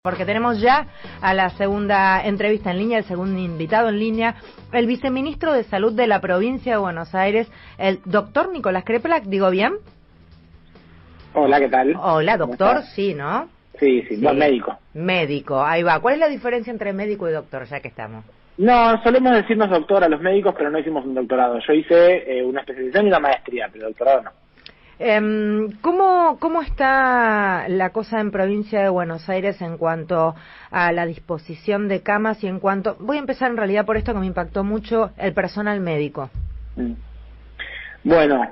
Porque tenemos ya a la segunda entrevista en línea, el segundo invitado en línea, el viceministro de Salud de la provincia de Buenos Aires, el doctor Nicolás Kreplak, ¿digo bien? Hola, ¿qué tal? Hola, doctor, sí, ¿no? Sí, no, médico. Médico, ahí va. ¿Cuál es la diferencia entre médico y doctor, ya que estamos? No, solemos decirnos doctor a los médicos, pero no hicimos un doctorado. Yo hice una especialización y una maestría, pero doctorado no. ¿Cómo está la cosa en provincia de Buenos Aires en cuanto a la disposición de camas y en cuanto... Voy a empezar en realidad por esto que me impactó mucho, el personal médico. Bueno,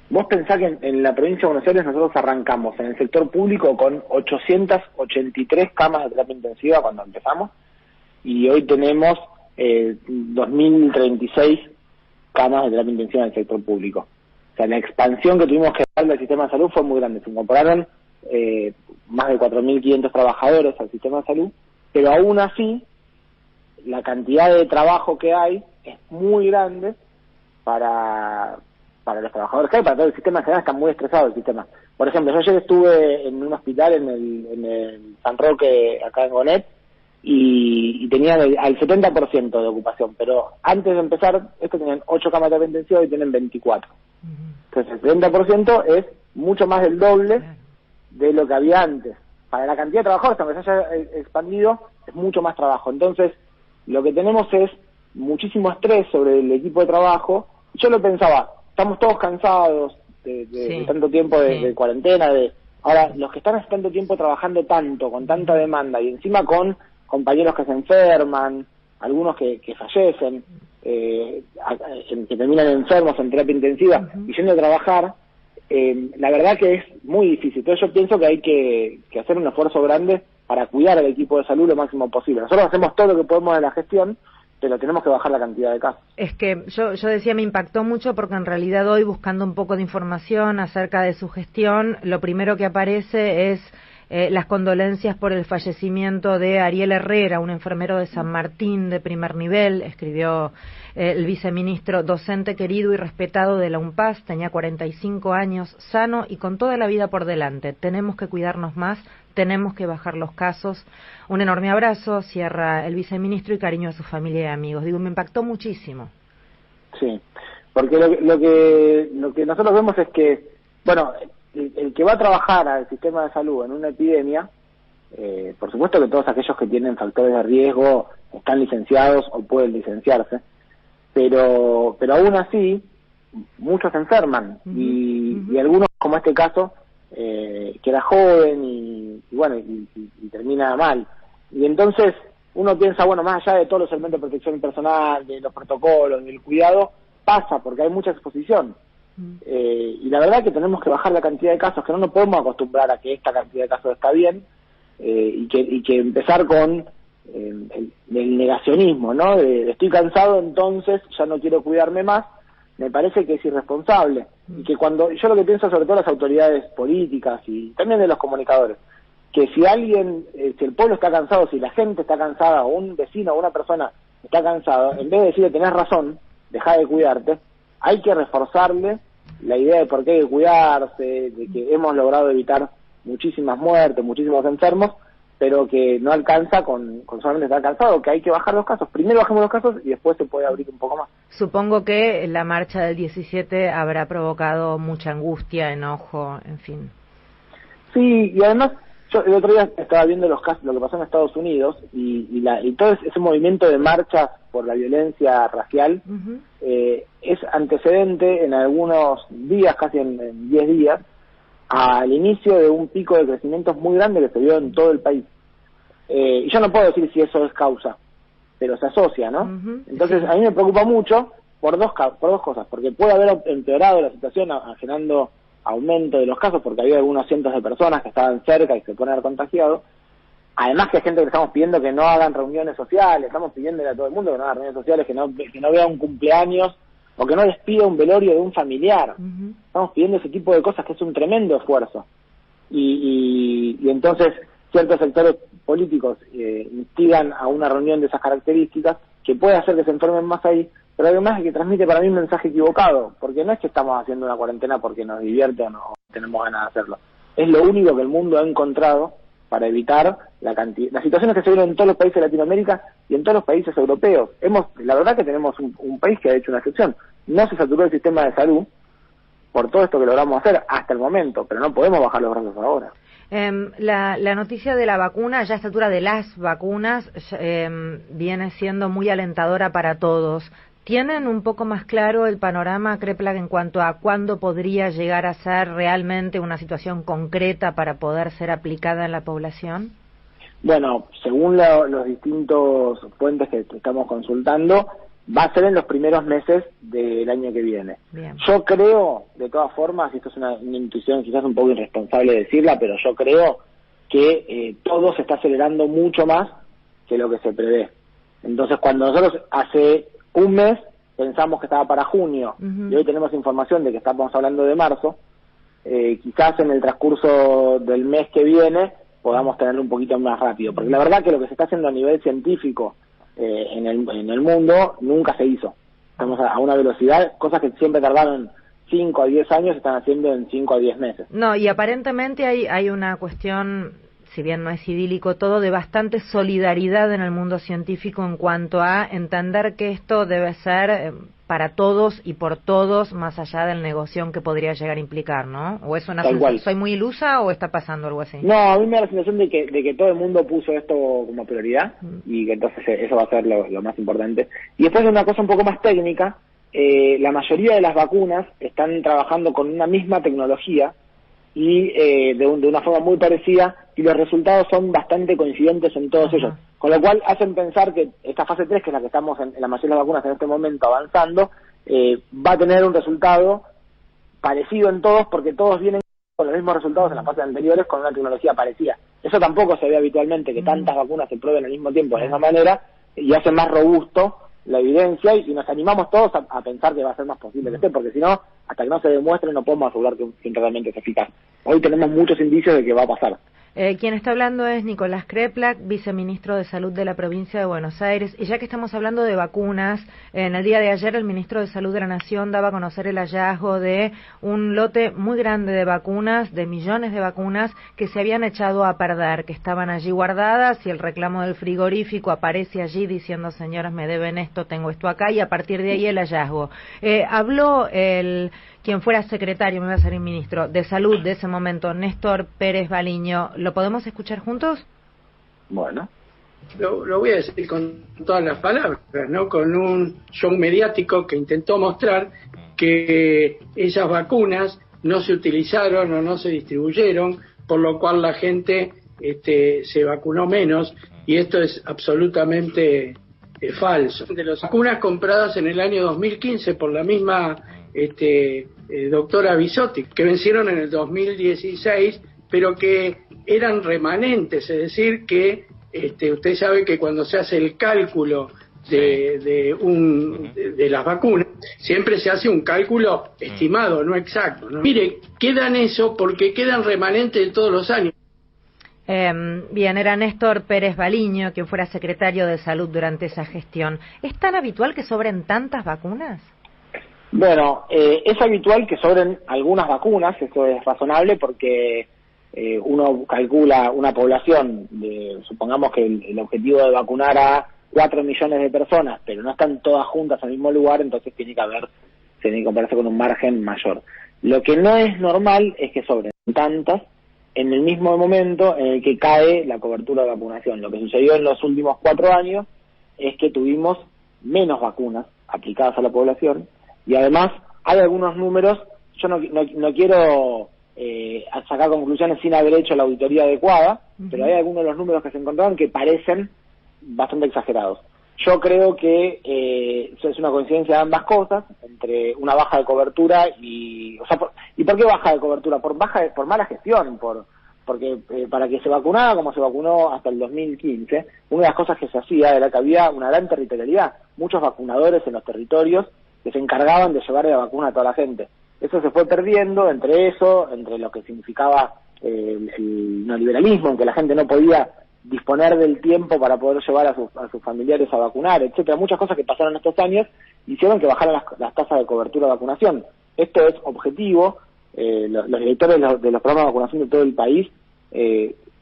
vos pensás que en la provincia de Buenos Aires nosotros arrancamos en el sector público con 883 camas de terapia intensiva cuando empezamos y hoy tenemos 2.036 camas de terapia intensiva en el sector público. O sea, la expansión que tuvimos que dar del sistema de salud fue muy grande. Se incorporaron más de 4.500 trabajadores al sistema de salud, pero aún así la cantidad de trabajo que hay es muy grande para los trabajadores que hay, para todo el sistema en general. Está muy estresado el sistema. Por ejemplo, yo ayer estuve en un hospital en el San Roque, acá en Gonet, y tenían al 70% de ocupación, pero antes de empezar, estos tenían 8 camas de terapia intensiva y tienen 24. Entonces el 70% es mucho más del doble de lo que había antes. Para la cantidad de trabajadores, aunque se haya expandido, es mucho más trabajo. Entonces, lo que tenemos es muchísimo estrés sobre el equipo de trabajo. Yo lo pensaba, estamos todos cansados de tanto tiempo de cuarentena. Ahora, los que están hace tanto tiempo trabajando tanto, con tanta demanda, y encima con compañeros que se enferman, algunos que fallecen, que terminan enfermos en terapia intensiva y yendo a trabajar, la verdad que es muy difícil. Entonces yo pienso que hay que hacer un esfuerzo grande para cuidar al equipo de salud lo máximo posible. Nosotros hacemos todo lo que podemos en la gestión, pero tenemos que bajar la cantidad de casos. Es que yo decía, me impactó mucho porque en realidad hoy, buscando un poco de información acerca de su gestión, lo primero que aparece es las condolencias por el fallecimiento de Ariel Herrera, un enfermero de San Martín de primer nivel. Escribió el viceministro: docente querido y respetado de la UNPAS, tenía 45 años, sano y con toda la vida por delante. Tenemos que cuidarnos más, tenemos que bajar los casos. Un enorme abrazo, cierra el viceministro, y cariño a su familia y amigos. Digo, me impactó muchísimo. Sí, porque lo que nosotros vemos es que, bueno, el que va a trabajar al sistema de salud en una epidemia, por supuesto que todos aquellos que tienen factores de riesgo están licenciados o pueden licenciarse, pero aún así muchos se enferman y algunos, como este caso, que era joven y termina mal. Y entonces uno piensa, bueno, más allá de todos los elementos de protección personal, de los protocolos, del cuidado, pasa porque hay mucha exposición. Y la verdad que tenemos que bajar la cantidad de casos, que no nos podemos acostumbrar a que esta cantidad de casos está bien, y que empezar con el negacionismo, ¿no? De estoy cansado, entonces ya no quiero cuidarme más. Me parece que es irresponsable, y que cuando yo lo que pienso, sobre todo las autoridades políticas y también de los comunicadores, que si alguien, si el pueblo está cansado, si la gente está cansada, o un vecino o una persona está cansado, en vez de decirle tenés razón, dejá de cuidarte, hay que reforzarle la idea de por qué hay que cuidarse, de que hemos logrado evitar muchísimas muertes, muchísimos enfermos, pero que no alcanza con solamente estar cansado, que hay que bajar los casos. Primero bajemos los casos y después se puede abrir un poco más. Supongo que la marcha del 17 habrá provocado mucha angustia, enojo, en fin. Sí, y además, yo el otro día estaba viendo los casos, lo que pasó en Estados Unidos, y todo ese movimiento de marchas por la violencia racial es antecedente en algunos días, casi en 10 días, al inicio de un pico de crecimiento muy grande que se vio en todo el país. Y yo no puedo decir si eso es causa, pero se asocia, ¿no? Entonces a mí me preocupa mucho por dos cosas, porque puede haber empeorado la situación generando aumento de los casos, porque había algunos cientos de personas que estaban cerca y se pueden haber contagiado. Además que hay gente que estamos pidiendo que no hagan reuniones sociales, estamos pidiéndole a todo el mundo que no hagan reuniones sociales, que no vea un cumpleaños o que no despida un velorio de un familiar. Estamos pidiendo ese tipo de cosas, que es un tremendo esfuerzo. Y entonces ciertos sectores políticos instigan a una reunión de esas características, que puede hacer que se enfermen más ahí, pero además es que transmite para mí un mensaje equivocado, porque no es que estamos haciendo una cuarentena porque nos divierte o no tenemos ganas de hacerlo. Es lo único que el mundo ha encontrado para evitar las situaciones que se vieron en todos los países de Latinoamérica y en todos los países europeos. La verdad que tenemos un país que ha hecho una excepción. No se saturó el sistema de salud por todo esto que logramos hacer hasta el momento, pero no podemos bajar los brazos ahora. La noticia de la vacuna, ya a esta altura de las vacunas, viene siendo muy alentadora para todos. ¿Tienen un poco más claro el panorama, Kreplak, en cuanto a cuándo podría llegar a ser realmente una situación concreta para poder ser aplicada en la población? Bueno, según los distintos fuentes que estamos consultando, va a ser en los primeros meses del año que viene. Bien. Yo creo, de todas formas, y esto es una intuición quizás un poco irresponsable decirla, pero yo creo que todo se está acelerando mucho más que lo que se prevé. Entonces, cuando nosotros hace un mes pensamos que estaba para junio, y hoy tenemos información de que estamos hablando de marzo, quizás en el transcurso del mes que viene podamos tenerlo un poquito más rápido, porque la verdad que lo que se está haciendo a nivel científico en el mundo nunca se hizo. Estamos a una velocidad, cosas que siempre tardaron 5 a 10 años, se están haciendo en 5 a 10 meses. No, y aparentemente hay una cuestión, si bien no es idílico todo, de bastante solidaridad en el mundo científico en cuanto a entender que esto debe ser para todos y por todos, más allá del negocio que podría llegar a implicar, ¿no? ¿O es una sensación, soy muy ilusa o está pasando algo así? No, a mí me da la sensación de que todo el mundo puso esto como prioridad y que entonces eso va a ser lo más importante. Y después de una cosa un poco más técnica, la mayoría de las vacunas están trabajando con una misma tecnología y de una forma muy parecida, y los resultados son bastante coincidentes en todos ellos, con lo cual hacen pensar que esta fase 3, que es la que estamos en la mayoría de las vacunas en este momento avanzando, va a tener un resultado parecido en todos, porque todos vienen con los mismos resultados en las fases anteriores con una tecnología parecida. Eso tampoco se ve habitualmente, que tantas vacunas se prueben al mismo tiempo de esa manera, y hace más robusto la evidencia, y nos animamos todos a pensar que va a ser más posible que esté, porque si no, hasta que no se demuestre no podemos asegurar que realmente es eficaz. Hoy tenemos muchos indicios de que va a pasar. Quien está hablando es Nicolás Kreplak, viceministro de Salud de la provincia de Buenos Aires. Y ya que estamos hablando de vacunas, en el día de ayer el ministro de Salud de la Nación daba a conocer el hallazgo de un lote muy grande de vacunas, de millones de vacunas, que se habían echado a perder, que estaban allí guardadas, y el reclamo del frigorífico aparece allí diciendo, señoras, me deben esto, tengo esto acá, y a partir de ahí el hallazgo. Habló quien fuera secretario, me va a ser el ministro, de Salud de ese momento, Néstor Pérez Baliño. ¿Lo podemos escuchar juntos? Bueno. Lo voy a decir con todas las palabras, ¿no? Con un show mediático que intentó mostrar que esas vacunas no se utilizaron o no se distribuyeron, por lo cual la gente se vacunó menos, y esto es absolutamente falso. De las vacunas compradas en el año 2015 por la misma doctora Bisotti, que vencieron en el 2016, pero que eran remanentes, es decir, que usted sabe que cuando se hace el cálculo de las vacunas, siempre se hace un cálculo estimado, no exacto, ¿no? Mire, quedan eso porque quedan remanentes de todos los años. Bien, era Néstor Pérez Baliño, quien fuera secretario de Salud durante esa gestión. ¿Es tan habitual que sobren tantas vacunas? Bueno, es habitual que sobren algunas vacunas, eso es razonable porque uno calcula una población, supongamos que el objetivo de vacunar a 4 millones de personas, pero no están todas juntas en el mismo lugar, entonces tiene que compararse con un margen mayor. Lo que no es normal es que sobren tantas en el mismo momento en el que cae la cobertura de vacunación. Lo que sucedió en los últimos 4 años es que tuvimos menos vacunas aplicadas a la población, y además hay algunos números, yo no quiero sacar conclusiones sin haber hecho la auditoría adecuada, pero hay algunos de los números que se encontraron que parecen bastante exagerados. Yo creo que eso es una coincidencia de ambas cosas, entre una baja de cobertura y... ¿Y por qué baja de cobertura? Por mala gestión, porque para que se vacunara como se vacunó hasta el 2015, una de las cosas que se hacía era que había una gran territorialidad, muchos vacunadores en los territorios que se encargaban de llevar la vacuna a toda la gente. Eso se fue perdiendo, entre lo que significaba el neoliberalismo, en que la gente no podía disponer del tiempo para poder llevar a sus familiares a vacunar, etcétera. Muchas cosas que pasaron estos años hicieron que bajaran las tasas de cobertura de vacunación. Esto es objetivo. Los directores de los programas de vacunación de todo el país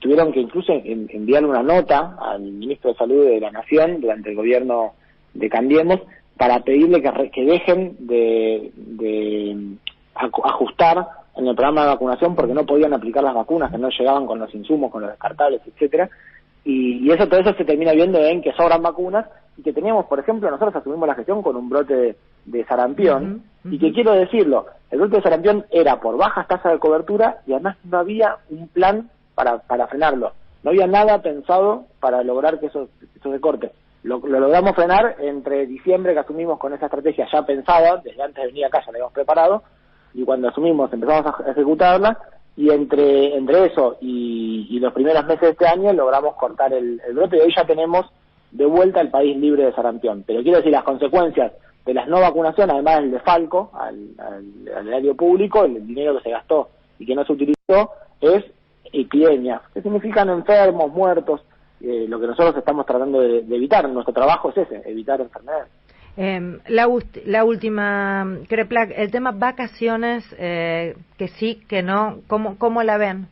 tuvieron que incluso enviar una nota al ministro de Salud de la Nación durante el gobierno de Cambiemos para pedirle que dejen de ajustar en el programa de vacunación porque no podían aplicar las vacunas, que no llegaban con los insumos, con los descartables, etcétera. Y todo eso se termina viendo en que sobran vacunas y que teníamos, por ejemplo, nosotros asumimos la gestión con un brote de sarampión, y que quiero decirlo, el brote de sarampión era por bajas tasas de cobertura y además no había un plan para frenarlo. No había nada pensado para lograr que eso se corte. Lo logramos frenar entre diciembre, que asumimos con esa estrategia ya pensada, desde antes de venir acá ya la habíamos preparado, y cuando asumimos empezamos a ejecutarla, y entre eso y los primeros meses de este año logramos cortar el brote, y hoy ya tenemos de vuelta el país libre de sarampión. Pero quiero decir, las consecuencias de las no vacunaciones, además del desfalco al erario público, el dinero que se gastó y que no se utilizó, es epidemias, que significan enfermos, muertos, lo que nosotros estamos tratando de evitar. Nuestro trabajo es ese, evitar enfermedades. La última, Kreplak, el tema vacaciones, que sí, que no, ¿cómo la ven?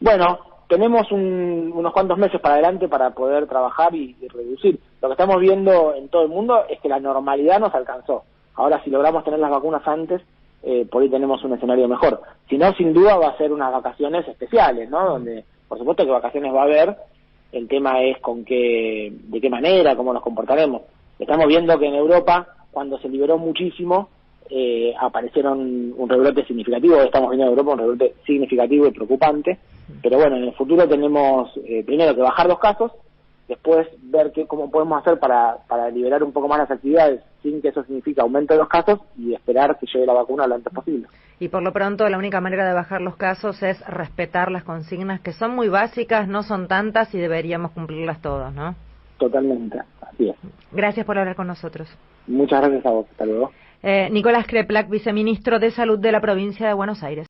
Bueno, tenemos unos cuantos meses para adelante para poder trabajar y reducir. Lo que estamos viendo en todo el mundo es que la normalidad nos alcanzó. Ahora, si logramos tener las vacunas antes, por ahí tenemos un escenario mejor. Si no, sin duda va a ser unas vacaciones especiales, ¿no? Donde, por supuesto que vacaciones va a haber, el tema es de qué manera, cómo nos comportaremos. Estamos viendo que en Europa, cuando se liberó muchísimo, aparecieron un rebrote significativo. Estamos viendo en Europa un rebrote significativo y preocupante. Pero bueno, en el futuro tenemos primero que bajar los casos, después ver cómo podemos hacer para liberar un poco más las actividades sin que eso signifique aumento de los casos, y esperar que llegue la vacuna lo antes posible. Y por lo pronto la única manera de bajar los casos es respetar las consignas, que son muy básicas, no son tantas y deberíamos cumplirlas todos, ¿no? Totalmente, así es. Gracias por hablar con nosotros. Muchas gracias a vos, hasta luego. Nicolás Kreplak, viceministro de Salud de la provincia de Buenos Aires.